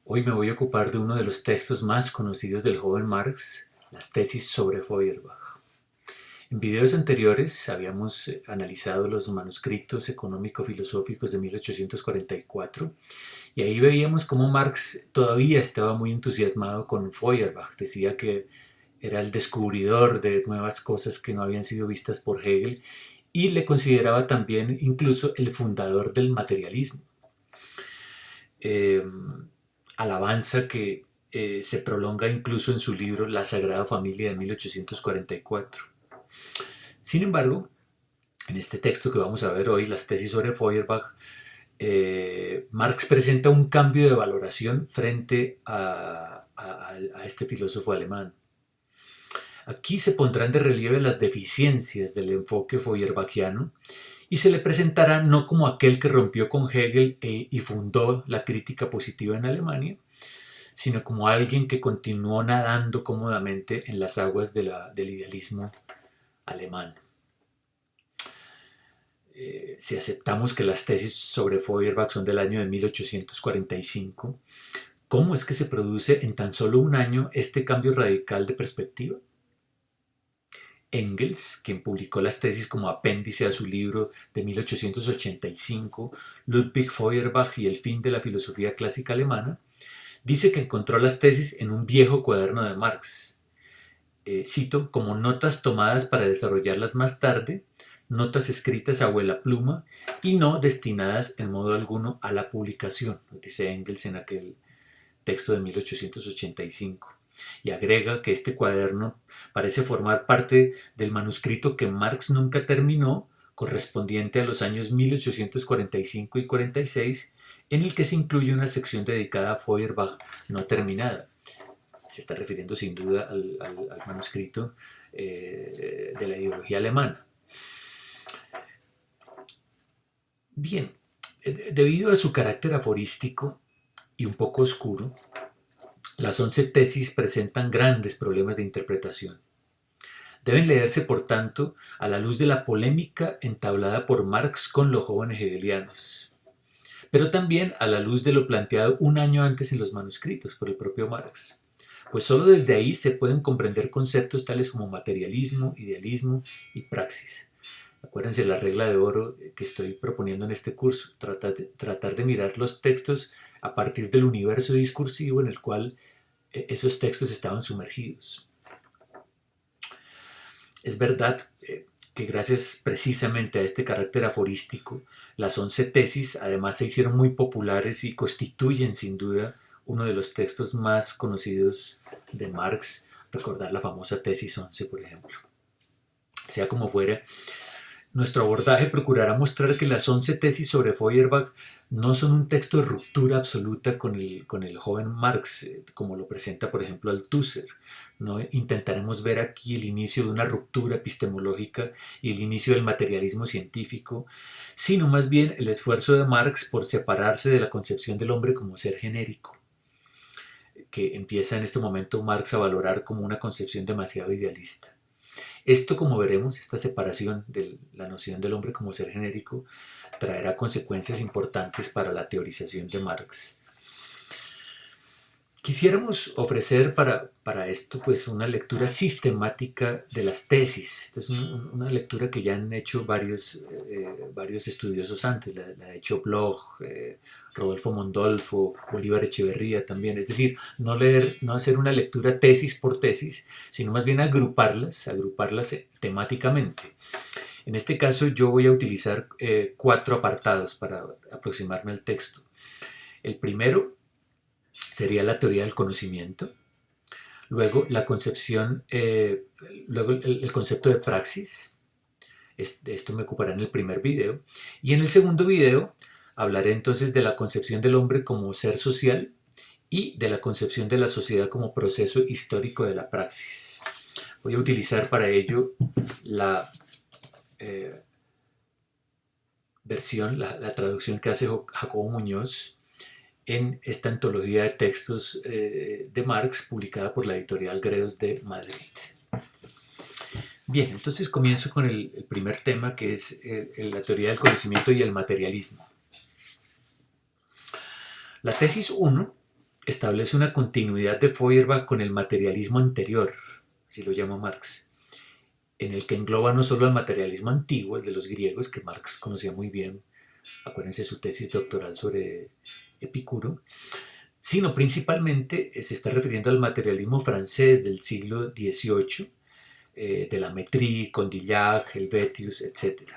Hoy me voy a ocupar de uno de los textos más conocidos del joven Marx, las tesis sobre Feuerbach. En videos anteriores habíamos analizado los manuscritos económico-filosóficos de 1844 y ahí veíamos cómo Marx todavía estaba muy entusiasmado con Feuerbach. Decía que era el descubridor de nuevas cosas que no habían sido vistas por Hegel y le consideraba también incluso el fundador del materialismo. Eh, Alabanza que se prolonga incluso en su libro La Sagrada Familia de 1844. Sin embargo, en este texto que vamos a ver hoy, las tesis sobre Feuerbach, Marx presenta un cambio de valoración frente a este filósofo alemán. Aquí se pondrán de relieve las deficiencias del enfoque feuerbachiano y se le presentará no como aquel que rompió con Hegel y fundó la crítica positiva en Alemania, sino como alguien que continuó nadando cómodamente en las aguas del idealismo alemán. Si aceptamos que las tesis sobre Feuerbach son del año de 1845, ¿cómo es que se produce en tan solo un año este cambio radical de perspectiva? Engels, quien publicó las tesis como apéndice a su libro de 1885, Ludwig Feuerbach y el fin de la filosofía clásica alemana, dice que encontró las tesis en un viejo cuaderno de Marx. Cito, como notas tomadas para desarrollarlas más tarde, notas escritas a vuela pluma y no destinadas en modo alguno a la publicación, dice Engels en aquel texto de 1885. Y agrega que este cuaderno parece formar parte del manuscrito que Marx nunca terminó, correspondiente a los años 1845 y 46, en el que se incluye una sección dedicada a Feuerbach no terminada. Se está refiriendo sin duda al manuscrito de la ideología alemana. Bien, debido a su carácter aforístico y un poco oscuro, las 11 tesis presentan grandes problemas de interpretación. Deben leerse, por tanto, a la luz de la polémica entablada por Marx con los jóvenes hegelianos, pero también a la luz de lo planteado un año antes en los manuscritos por el propio Marx, pues solo desde ahí se pueden comprender conceptos tales como materialismo, idealismo y praxis. Acuérdense la regla de oro que estoy proponiendo en este curso, tratar de mirar los textos a partir del universo discursivo en el cual esos textos estaban sumergidos. Es verdad que gracias precisamente a este carácter aforístico, las 11 tesis además se hicieron muy populares y constituyen sin duda uno de los textos más conocidos de Marx, recordar la famosa tesis 11, por ejemplo. Sea como fuera, nuestro abordaje procurará mostrar que las 11 tesis sobre Feuerbach no son un texto de ruptura absoluta con el joven Marx, como lo presenta por ejemplo Althusser. No intentaremos ver aquí el inicio de una ruptura epistemológica y el inicio del materialismo científico, sino más bien el esfuerzo de Marx por separarse de la concepción del hombre como ser genérico, que empieza en este momento Marx a valorar como una concepción demasiado idealista. Esto, como veremos, esta separación de la noción del hombre como ser genérico, traerá consecuencias importantes para la teorización de Marx. Quisiéramos ofrecer para esto pues una lectura sistemática de las tesis. Esta es una lectura que ya han hecho varios estudiosos antes, la ha hecho Bloch, Rodolfo Mondolfo, Bolívar Echeverría también. Es decir, no hacer una lectura tesis por tesis, sino más bien agruparlas temáticamente. En este caso yo voy a utilizar 4 apartados para aproximarme al texto. El primero sería la teoría del conocimiento, luego la concepción, luego el concepto de praxis. De esto me ocupará en el primer video, y en el segundo video hablaré entonces de la concepción del hombre como ser social y de la concepción de la sociedad como proceso histórico de la praxis. Voy a utilizar para ello la la traducción que hace Jacobo Muñoz en esta antología de textos de Marx publicada por la editorial Gredos de Madrid. Bien, entonces comienzo con el primer tema, que es la teoría del conocimiento y el materialismo. La tesis 1 establece una continuidad de Feuerbach con el materialismo anterior, así lo llama Marx, en el que engloba no solo el materialismo antiguo, el de los griegos, que Marx conocía muy bien, acuérdense su tesis doctoral sobre Epicuro, sino principalmente se está refiriendo al materialismo francés del siglo XVIII, de la Métrie, Condillac, Helvetius, etc.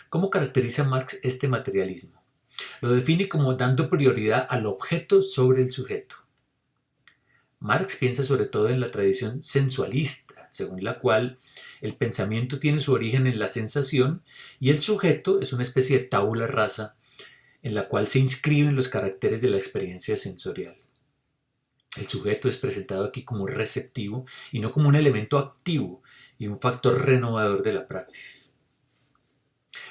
¿Cómo caracteriza Marx este materialismo? Lo define como dando prioridad al objeto sobre el sujeto. Marx piensa sobre todo en la tradición sensualista, según la cual el pensamiento tiene su origen en la sensación y el sujeto es una especie de tabula rasa en la cual se inscriben los caracteres de la experiencia sensorial. El sujeto es presentado aquí como receptivo y no como un elemento activo y un factor renovador de la praxis.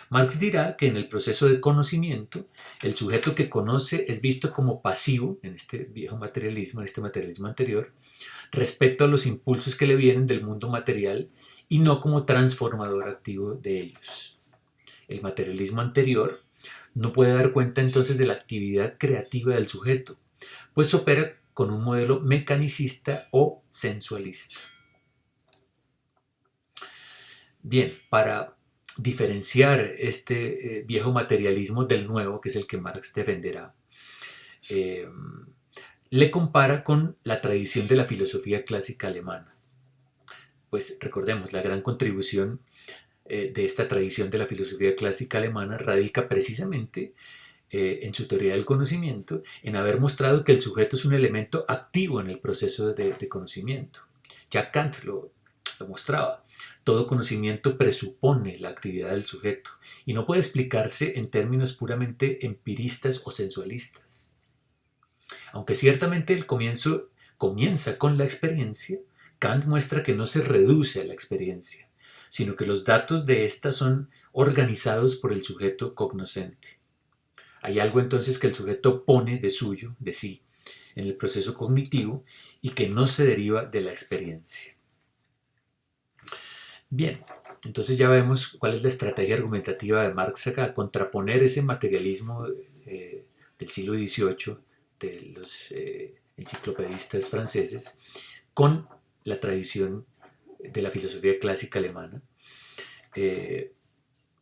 Marx dirá que en el proceso de conocimiento, el sujeto que conoce es visto como pasivo, en este viejo materialismo, en este materialismo anterior, respecto a los impulsos que le vienen del mundo material y no como transformador activo de ellos. El materialismo anterior no puede dar cuenta entonces de la actividad creativa del sujeto, pues opera con un modelo mecanicista o sensualista. Bien, para diferenciar este viejo materialismo del nuevo, que es el que Marx defenderá, eh, le compara con la tradición de la filosofía clásica alemana. Pues recordemos, la gran contribución de esta tradición de la filosofía clásica alemana radica precisamente en su teoría del conocimiento, en haber mostrado que el sujeto es un elemento activo en el proceso de conocimiento. Ya Kant lo mostraba. Todo conocimiento presupone la actividad del sujeto y no puede explicarse en términos puramente empiristas o sensualistas. Aunque ciertamente el comienzo comienza con la experiencia, Kant muestra que no se reduce a la experiencia, sino que los datos de ésta son organizados por el sujeto cognoscente. Hay algo entonces que el sujeto pone de suyo, de sí, en el proceso cognitivo y que no se deriva de la experiencia. Bien, entonces ya vemos cuál es la estrategia argumentativa de Marx acá, contraponer ese materialismo del siglo XVIII de los enciclopedistas franceses con la tradición de la filosofía clásica alemana.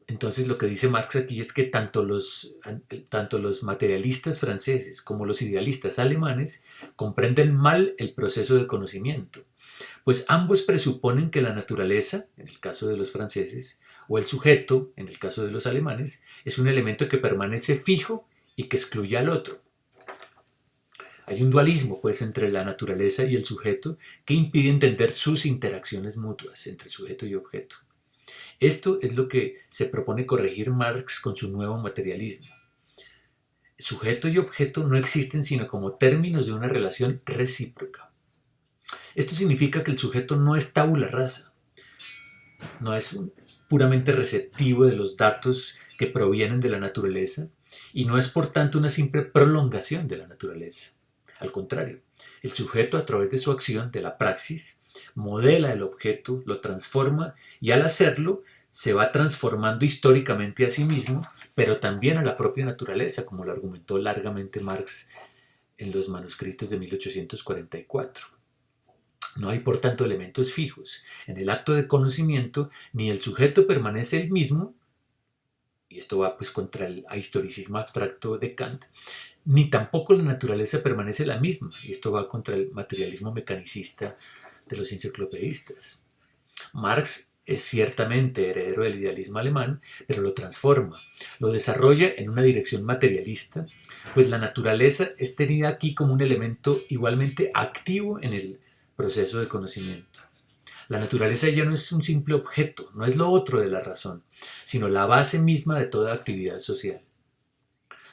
Entonces lo que dice Marx aquí es que tanto los materialistas franceses como los idealistas alemanes comprenden mal el proceso de conocimiento, pues ambos presuponen que la naturaleza, en el caso de los franceses, o el sujeto, en el caso de los alemanes, es un elemento que permanece fijo y que excluye al otro. Hay un dualismo, pues, entre la naturaleza y el sujeto que impide entender sus interacciones mutuas entre sujeto y objeto. Esto es lo que se propone corregir Marx con su nuevo materialismo. Sujeto y objeto no existen sino como términos de una relación recíproca. Esto significa que el sujeto no es tabula rasa, no es puramente receptivo de los datos que provienen de la naturaleza y no es por tanto una simple prolongación de la naturaleza. Al contrario, el sujeto a través de su acción, de la praxis, modela el objeto, lo transforma y al hacerlo se va transformando históricamente a sí mismo, pero también a la propia naturaleza, como lo argumentó largamente Marx en los manuscritos de 1844. No hay por tanto elementos fijos. En el acto de conocimiento ni el sujeto permanece el mismo, y esto va pues contra el ahistoricismo abstracto de Kant, ni tampoco la naturaleza permanece la misma, y esto va contra el materialismo mecanicista de los enciclopedistas. Marx es ciertamente heredero del idealismo alemán, pero lo transforma, lo desarrolla en una dirección materialista, pues la naturaleza es tenida aquí como un elemento igualmente activo en el proceso de conocimiento. La naturaleza ya no es un simple objeto, no es lo otro de la razón, sino la base misma de toda actividad social.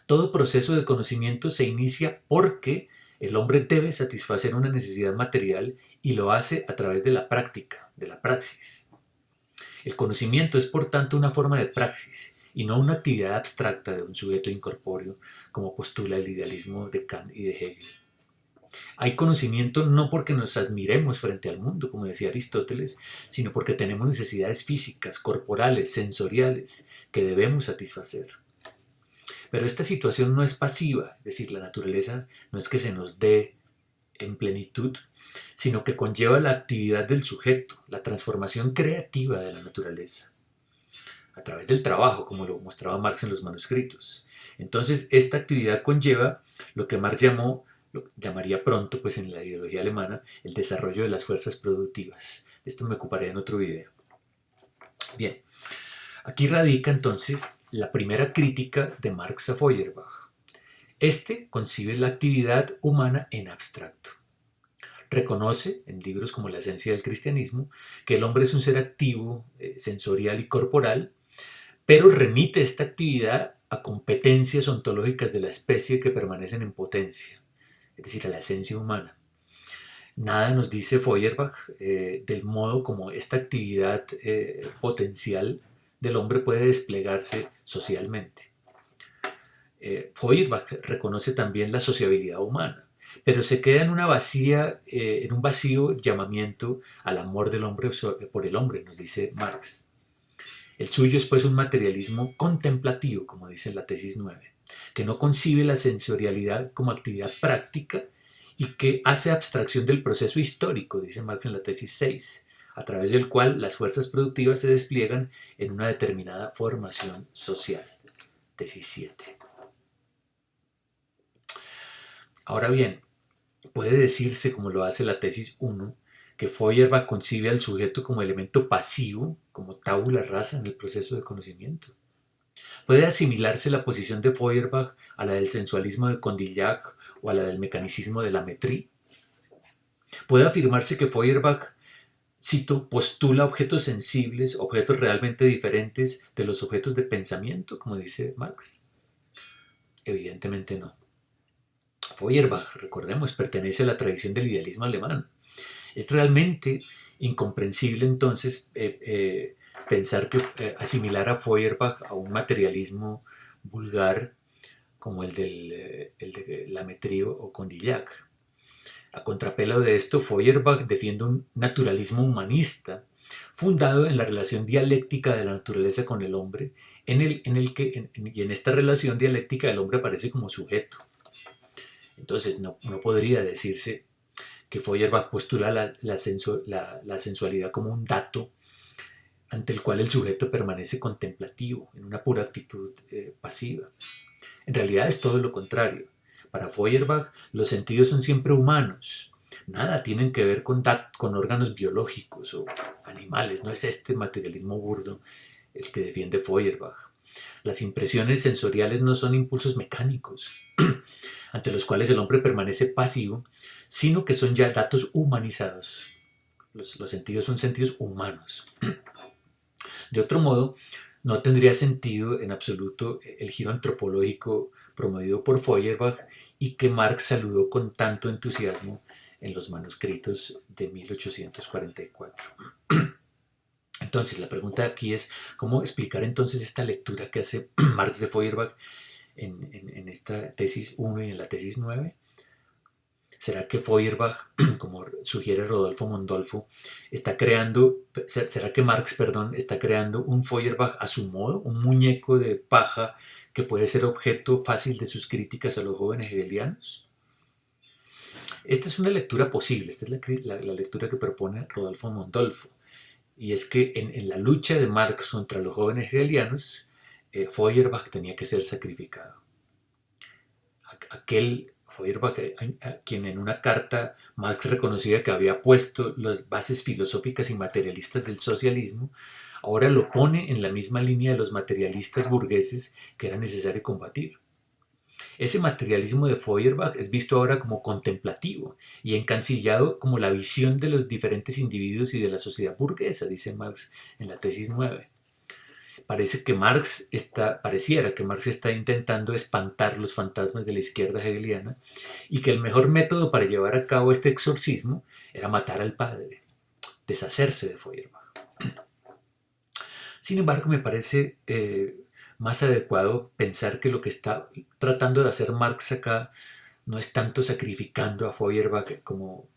Todo proceso de conocimiento se inicia porque el hombre debe satisfacer una necesidad material y lo hace a través de la práctica, de la praxis. El conocimiento es por tanto una forma de praxis y no una actividad abstracta de un sujeto incorpóreo, como postula el idealismo de Kant y de Hegel. Hay conocimiento no porque nos admiremos frente al mundo, como decía Aristóteles, sino porque tenemos necesidades físicas, corporales, sensoriales, que debemos satisfacer. Pero esta situación no es pasiva, es decir, la naturaleza no es que se nos dé en plenitud, sino que conlleva la actividad del sujeto, la transformación creativa de la naturaleza, a través del trabajo, como lo mostraba Marx en los manuscritos. Entonces, esta actividad conlleva lo que Marx llamaría pronto, pues en la ideología alemana, el desarrollo de las fuerzas productivas. De esto me ocuparé en otro video. Bien, aquí radica entonces la primera crítica de Marx a Feuerbach. Este concibe la actividad humana en abstracto. Reconoce, en libros como La esencia del cristianismo, que el hombre es un ser activo, sensorial y corporal, pero remite esta actividad a competencias ontológicas de la especie que permanecen en potencia, es decir, a la esencia humana. Nada nos dice Feuerbach del modo como esta actividad potencial del hombre puede desplegarse socialmente. Feuerbach reconoce también la sociabilidad humana, pero se queda en un vacío llamamiento al amor del hombre por el hombre, nos dice Marx. El suyo es pues un materialismo contemplativo, como dice en la tesis 9, que no concibe la sensorialidad como actividad práctica y que hace abstracción del proceso histórico, dice Marx en la tesis 6, a través del cual las fuerzas productivas se despliegan en una determinada formación social. Tesis 7. Ahora bien, puede decirse, como lo hace la tesis 1, que Feuerbach concibe al sujeto como elemento pasivo, como tabula rasa en el proceso de conocimiento. Puede asimilarse la posición de Feuerbach a la del sensualismo de Condillac o a la del mecanicismo de Lametrie. Puede afirmarse que Feuerbach, cito, postula objetos sensibles, objetos realmente diferentes de los objetos de pensamiento, como dice Marx. Evidentemente no. Feuerbach, recordemos, pertenece a la tradición del idealismo alemán. Es realmente incomprensible entonces pensar que asimilar a Feuerbach a un materialismo vulgar como el de Lametrie o Condillac. A contrapelo de esto, Feuerbach defiende un naturalismo humanista fundado en la relación dialéctica de la naturaleza con el hombre, y en esta relación dialéctica el hombre aparece como sujeto. Entonces no podría decirse que Feuerbach postula la sensualidad como un dato ante el cual el sujeto permanece contemplativo, en una pura actitud pasiva. En realidad es todo lo contrario. Para Feuerbach, los sentidos son siempre humanos. Nada tienen que ver con órganos biológicos o animales. No es este materialismo burdo el que defiende Feuerbach. Las impresiones sensoriales no son impulsos mecánicos, ante los cuales el hombre permanece pasivo, sino que son ya datos humanizados. Los sentidos son sentidos humanos. De otro modo, no tendría sentido en absoluto el giro antropológico promovido por Feuerbach y que Marx saludó con tanto entusiasmo en los manuscritos de 1844. Entonces, la pregunta aquí es, ¿cómo explicar entonces esta lectura que hace Marx de Feuerbach en esta tesis 1 y en la tesis 9? ¿Será que Feuerbach, como sugiere Rodolfo Mondolfo, será que Marx, está creando un Feuerbach a su modo, un muñeco de paja que puede ser objeto fácil de sus críticas a los jóvenes hegelianos? Esta es una lectura posible, esta es la lectura que propone Rodolfo Mondolfo, y es que en la lucha de Marx contra los jóvenes hegelianos, Feuerbach tenía que ser sacrificado. Aquel Feuerbach, a quien en una carta Marx reconocía que había puesto las bases filosóficas y materialistas del socialismo, ahora lo pone en la misma línea de los materialistas burgueses que era necesario combatir. Ese materialismo de Feuerbach es visto ahora como contemplativo y encancillado como la visión de los diferentes individuos y de la sociedad burguesa, dice Marx en la tesis 9. Pareciera que Marx está intentando espantar los fantasmas de la izquierda hegeliana y que el mejor método para llevar a cabo este exorcismo era matar al padre, deshacerse de Feuerbach. Sin embargo, me parece más adecuado pensar que lo que está tratando de hacer Marx acá no es tanto sacrificando a Feuerbach como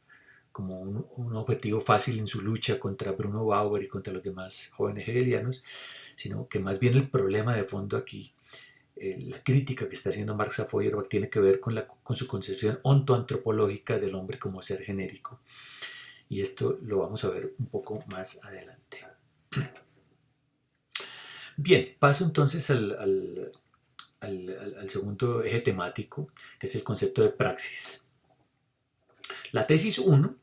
un objetivo fácil en su lucha contra Bruno Bauer y contra los demás jóvenes hegelianos, sino que más bien el problema de fondo aquí la crítica que está haciendo Marx a Feuerbach tiene que ver con su concepción ontoantropológica del hombre como ser genérico. Y esto lo vamos a ver un poco más adelante. Bien, paso entonces al segundo eje temático, que es el concepto de praxis. La tesis 1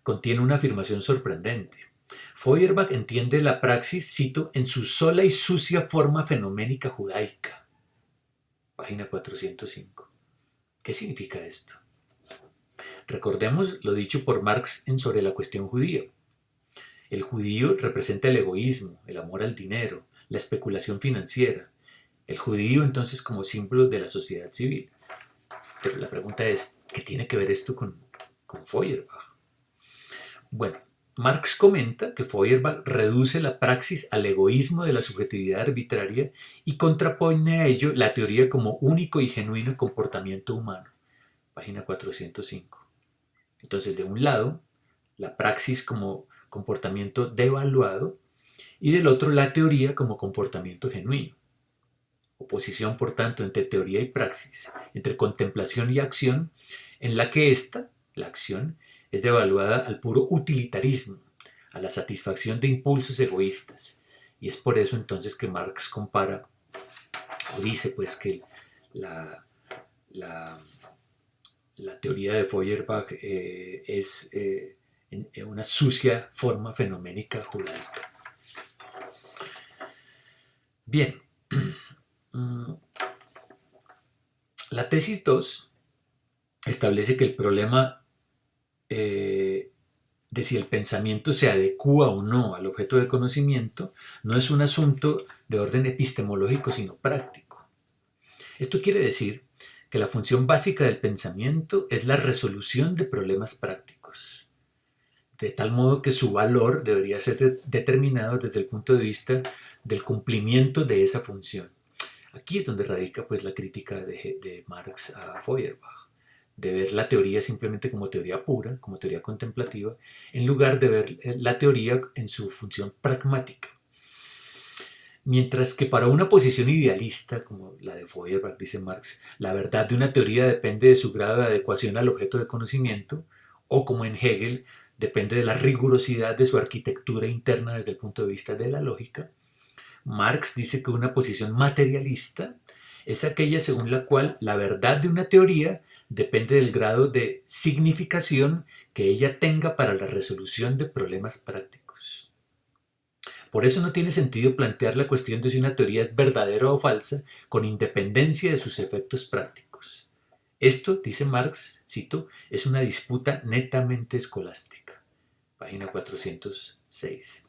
contiene una afirmación sorprendente. Feuerbach entiende la praxis, cito, en su sola y sucia forma fenoménica judaica. Página 405. ¿Qué significa esto? Recordemos lo dicho por Marx sobre la cuestión judía. El judío representa el egoísmo, el amor al dinero, la especulación financiera. El judío entonces como símbolo de la sociedad civil. Pero la pregunta es, ¿qué tiene que ver esto con Feuerbach? Bueno, Marx comenta que Feuerbach reduce la praxis al egoísmo de la subjetividad arbitraria y contrapone a ello la teoría como único y genuino comportamiento humano. Página 405. Entonces, de un lado, la praxis como comportamiento devaluado y del otro la teoría como comportamiento genuino. Oposición, por tanto, entre teoría y praxis, entre contemplación y acción, en la que esta, la acción, es devaluada al puro utilitarismo, a la satisfacción de impulsos egoístas. Y es por eso entonces que Marx compara, o dice pues que la teoría de Feuerbach es una sucia forma fenoménica judaica. Bien, la tesis 2 establece que el problema de si el pensamiento se adecúa o no al objeto de conocimiento no es un asunto de orden epistemológico sino práctico. Esto quiere decir que la función básica del pensamiento es la resolución de problemas prácticos, de tal modo que su valor debería ser determinado desde el punto de vista del cumplimiento de esa función. Aquí es donde radica pues la crítica de Marx a Feuerbach, de ver la teoría simplemente como teoría pura, como teoría contemplativa, en lugar de ver la teoría en su función pragmática. Mientras que para una posición idealista, como la de Feuerbach, dice Marx, la verdad de una teoría depende de su grado de adecuación al objeto de conocimiento, o como en Hegel, depende de la rigurosidad de su arquitectura interna desde el punto de vista de la lógica, Marx dice que una posición materialista es aquella según la cual la verdad de una teoría depende del grado de significación que ella tenga para la resolución de problemas prácticos. Por eso no tiene sentido plantear la cuestión de si una teoría es verdadera o falsa con independencia de sus efectos prácticos. Esto, dice Marx, cito, es una disputa netamente escolástica. Página 406.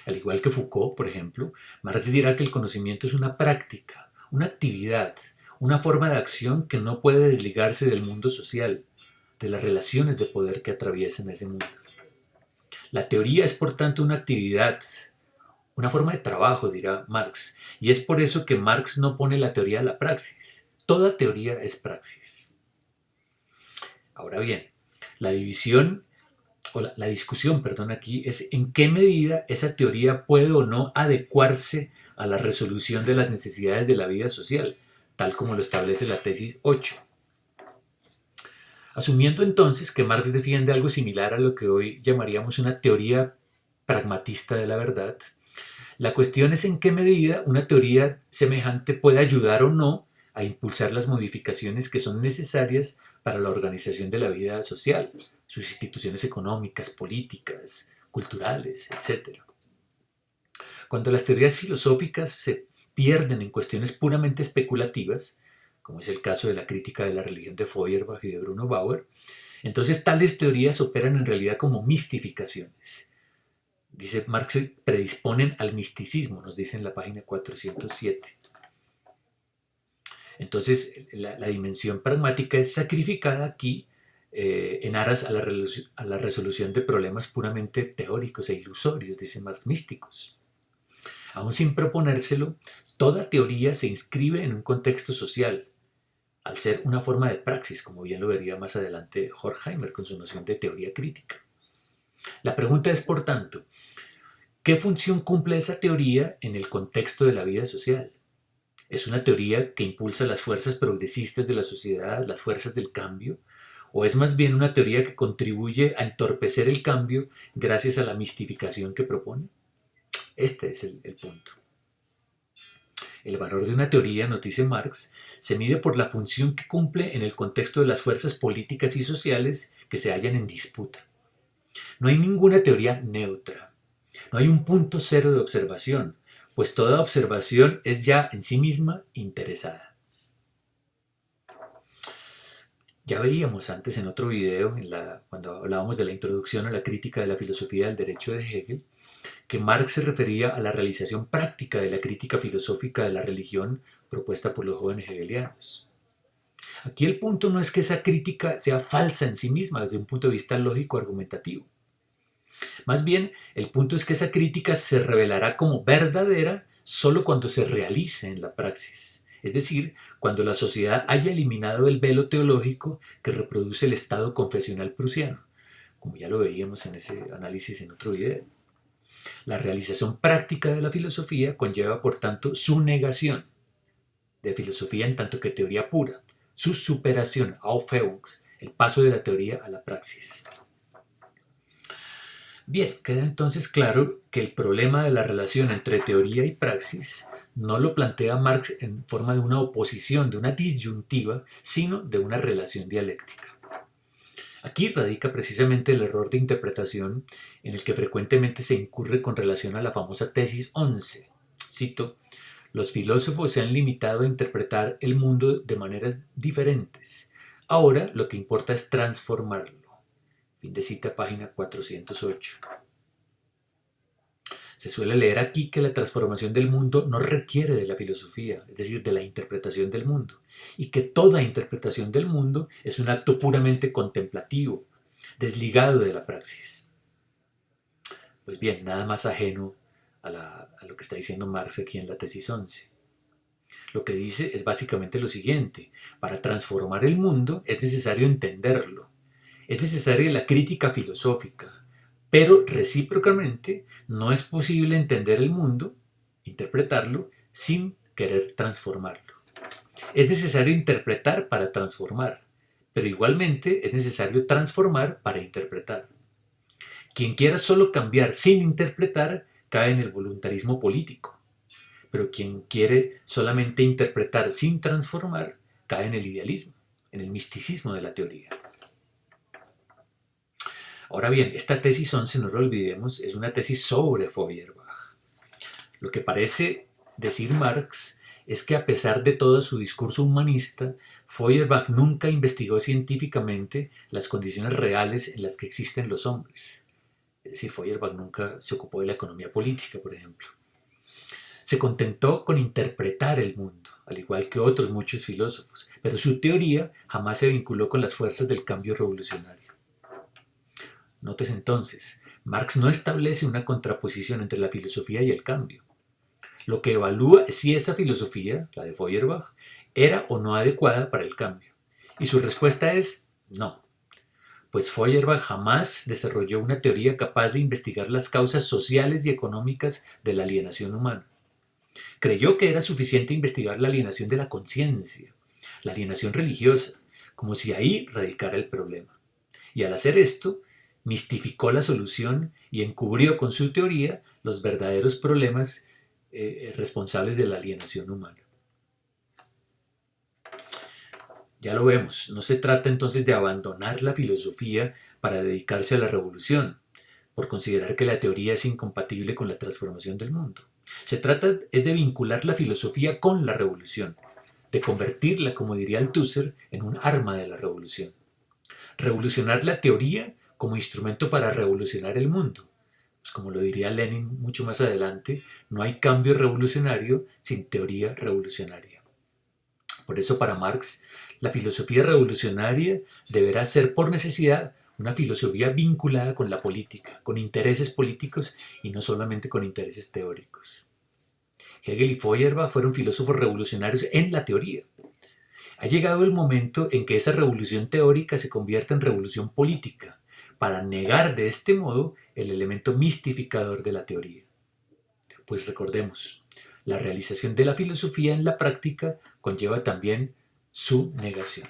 Al igual que Foucault, por ejemplo, Marx dirá que el conocimiento es una práctica, una actividad, una forma de acción que no puede desligarse del mundo social, de las relaciones de poder que atraviesan ese mundo. La teoría es por tanto una actividad, una forma de trabajo, dirá Marx, y es por eso que Marx no pone la teoría a la praxis. Toda teoría es praxis. Ahora bien, la discusión aquí es en qué medida esa teoría puede o no adecuarse a la resolución de las necesidades de la vida social, tal como lo establece la tesis 8. Asumiendo entonces que Marx defiende algo similar a lo que hoy llamaríamos una teoría pragmatista de la verdad, la cuestión es en qué medida una teoría semejante puede ayudar o no a impulsar las modificaciones que son necesarias para la organización de la vida social, sus instituciones económicas, políticas, culturales, etc. Cuando las teorías filosóficas se pierden en cuestiones puramente especulativas, como es el caso de la crítica de la religión de Feuerbach y de Bruno Bauer, entonces tales teorías operan en realidad como mistificaciones. Dice Marx, predisponen al misticismo, nos dice en la página 407. Entonces, la dimensión pragmática es sacrificada aquí en aras a la resolución de problemas puramente teóricos e ilusorios, dice Marx, místicos. Aún sin proponérselo, toda teoría se inscribe en un contexto social, al ser una forma de praxis, como bien lo vería más adelante Horkheimer con su noción de teoría crítica. La pregunta es, por tanto, ¿qué función cumple esa teoría en el contexto de la vida social? ¿Es una teoría que impulsa las fuerzas progresistas de la sociedad, las fuerzas del cambio? ¿O es más bien una teoría que contribuye a entorpecer el cambio gracias a la mistificación que propone? Este es el punto. El valor de una teoría, nos dice Marx, se mide por la función que cumple en el contexto de las fuerzas políticas y sociales que se hallan en disputa. No hay ninguna teoría neutra. No hay un punto cero de observación, pues toda observación es ya en sí misma interesada. Ya veíamos antes en otro video, cuando hablábamos de la introducción a la crítica de la filosofía del derecho de Hegel, que Marx se refería a la realización práctica de la crítica filosófica de la religión propuesta por los jóvenes hegelianos. Aquí el punto no es que esa crítica sea falsa en sí misma desde un punto de vista lógico-argumentativo. Más bien, el punto es que esa crítica se revelará como verdadera solo cuando se realice en la praxis, es decir, cuando la sociedad haya eliminado el velo teológico que reproduce el Estado confesional prusiano, como ya lo veíamos en ese análisis en otro video. La realización práctica de la filosofía conlleva, por tanto, su negación de filosofía en tanto que teoría pura, su superación, Aufhebung, el paso de la teoría a la praxis. Bien, queda entonces claro que el problema de la relación entre teoría y praxis no lo plantea Marx en forma de una oposición, de una disyuntiva, sino de una relación dialéctica. Aquí radica precisamente el error de interpretación en el que frecuentemente se incurre con relación a la famosa tesis 11. Cito: los filósofos se han limitado a interpretar el mundo de maneras diferentes. Ahora lo que importa es transformarlo. Fin de cita, página 408. Se suele leer aquí que la transformación del mundo no requiere de la filosofía, es decir, de la interpretación del mundo, y que toda interpretación del mundo es un acto puramente contemplativo, desligado de la praxis. Pues bien, nada más ajeno a lo que está diciendo Marx aquí en la tesis 11. Lo que dice es básicamente lo siguiente: para transformar el mundo es necesario entenderlo, es necesaria la crítica filosófica, pero recíprocamente no es posible entender el mundo, interpretarlo, sin querer transformarlo. Es necesario interpretar para transformar, pero igualmente es necesario transformar para interpretar. Quien quiera solo cambiar sin interpretar cae en el voluntarismo político, pero quien quiere solamente interpretar sin transformar cae en el idealismo, en el misticismo de la teoría. Ahora bien, esta tesis 11, no lo olvidemos, es una tesis sobre Feuerbach. Lo que parece decir Marx es que a pesar de todo su discurso humanista, Feuerbach nunca investigó científicamente las condiciones reales en las que existen los hombres. Es decir, Feuerbach nunca se ocupó de la economía política, por ejemplo. Se contentó con interpretar el mundo, al igual que otros muchos filósofos, pero su teoría jamás se vinculó con las fuerzas del cambio revolucionario. Notes entonces, Marx no establece una contraposición entre la filosofía y el cambio. Lo que evalúa es si esa filosofía, la de Feuerbach, era o no adecuada para el cambio. Y su respuesta es no, pues Feuerbach jamás desarrolló una teoría capaz de investigar las causas sociales y económicas de la alienación humana. Creyó que era suficiente investigar la alienación de la conciencia, la alienación religiosa, como si ahí radicara el problema. Y al hacer esto, mistificó la solución y encubrió con su teoría los verdaderos problemas responsables de la alienación humana. Ya lo vemos, no se trata entonces de abandonar la filosofía para dedicarse a la revolución, por considerar que la teoría es incompatible con la transformación del mundo. Se trata es de vincular la filosofía con la revolución, de convertirla, como diría Althusser, en un arma de la revolución. Revolucionar la teoría como instrumento para revolucionar el mundo. Pues como lo diría Lenin mucho más adelante, no hay cambio revolucionario sin teoría revolucionaria. Por eso para Marx, la filosofía revolucionaria deberá ser por necesidad una filosofía vinculada con la política, con intereses políticos y no solamente con intereses teóricos. Hegel y Feuerbach fueron filósofos revolucionarios en la teoría. Ha llegado el momento en que esa revolución teórica se convierta en revolución política, para negar de este modo el elemento mistificador de la teoría. Pues recordemos, La realización de la filosofía en la práctica conlleva también su negación.